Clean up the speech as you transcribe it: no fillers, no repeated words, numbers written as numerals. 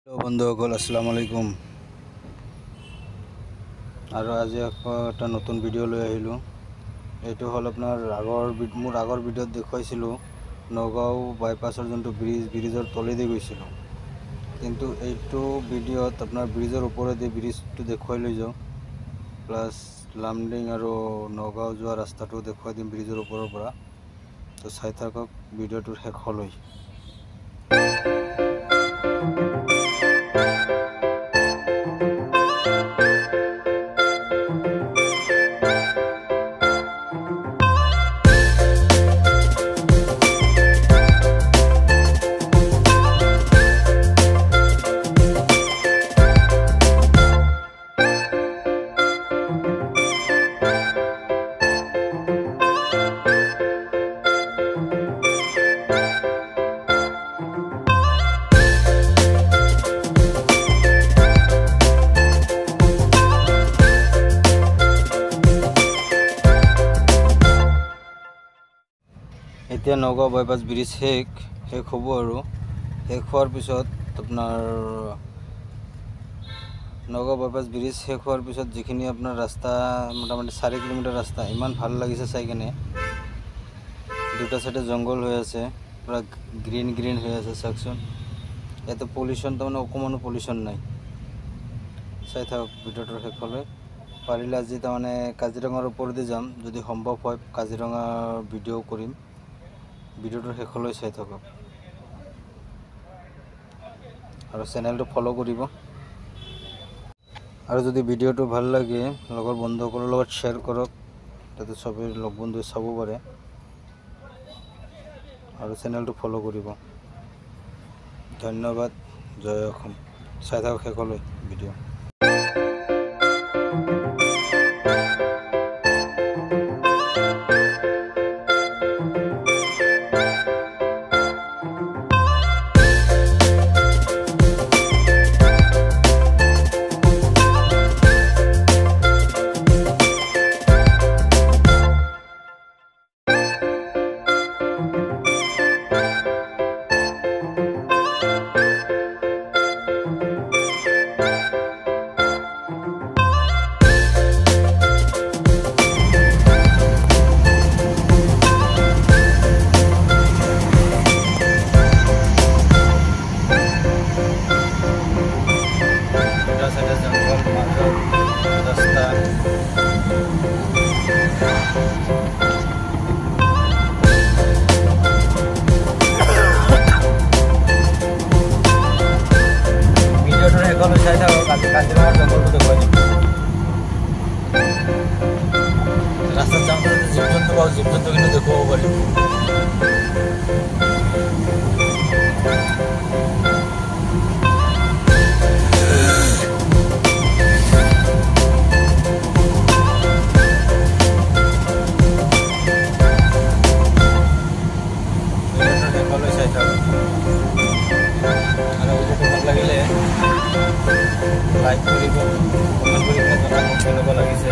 Hello बंधुসকল আসসালামু আলাইকুম। और आज एक नतुन भिडिओ লৈ আহিলো। এইটো হল আপনার মোর আগৰ ভিডিওত দেখাইছিলো নগাঁও বাইপাসৰ যোনটো ব্ৰিজৰ তলেদি গৈছিলো, কিন্তু এইটো ভিডিওত আপনাৰ ব্ৰিজেৰ ওপৰেদি ব্ৰিজটো দেখাই লৈ যাও, প্লাস লামডিং আৰু নগাঁও যোৱা ৰাস্তাটো দেখাই দিম ব্ৰিজেৰ ওপৰৰ পৰা। তো চাই থাকক ভিডিওটোৰ শেষলৈ। এতিয়া নগাঁও বাইপাস ব্ৰিজ শেষ হব আৰু শেষ হোৱাৰ পিছত আপোনাৰ নগাঁও বাইপাস ব্ৰিজ শেষ হোৱাৰ পিছত যিখিনি আপোনাৰ ৰাস্তা মোটামুটি 4 কিলোমিটাৰ ৰাস্তা ইমান ভাল লাগিছে চাই কিনে। দুটা সাইডে জঙ্গল হৈ আছে, পুৰা গ্ৰীণ হৈ আছে। চাওকচোন, ইয়াতে পলিউশ্যন তাৰমানে অকণমানো পলিউশ্যন নাই। চাই থাকক ভিডিঅ'টোৰ শেষলৈ। পাৰিলে আজি তাৰমানে কাজিৰঙাৰ ওপৰেদি যাম, যদি সম্ভৱ হয় কাজিৰঙা ভিডিঅ' কৰিম। ভিডিওটোৰ শেষলৈ চাই থাকক আৰু চেনেলটো ফলো কৰিব। আৰু যদি ভিডিওটো ভাল লাগে লগৰ বন্ধুসকলৰ লগত শ্বেয়াৰ কৰক, যাতে সবেই লগ বন্ধুৱে চাব পাৰে, আৰু চেনেলটো ফলো কৰিব। ধন্যবাদ। জয় অসম। চাই থাকক শেষলৈ ভিডিও। চাই থাকক কাজিৰঙাৰ জংঘলটো দেখুৱাই দিম। ৰাস্তাত যাওঁতে জীৱ জন্তু পাওঁ, জীৱ জন্তু কিন্তু দেখুৱাব পাৰিম। চাই থাকক আৰু ভাল লাগিলে লাইক কৰিব, কমেণ্ট কৰি জনাব কেনেকুৱা লাগিছে।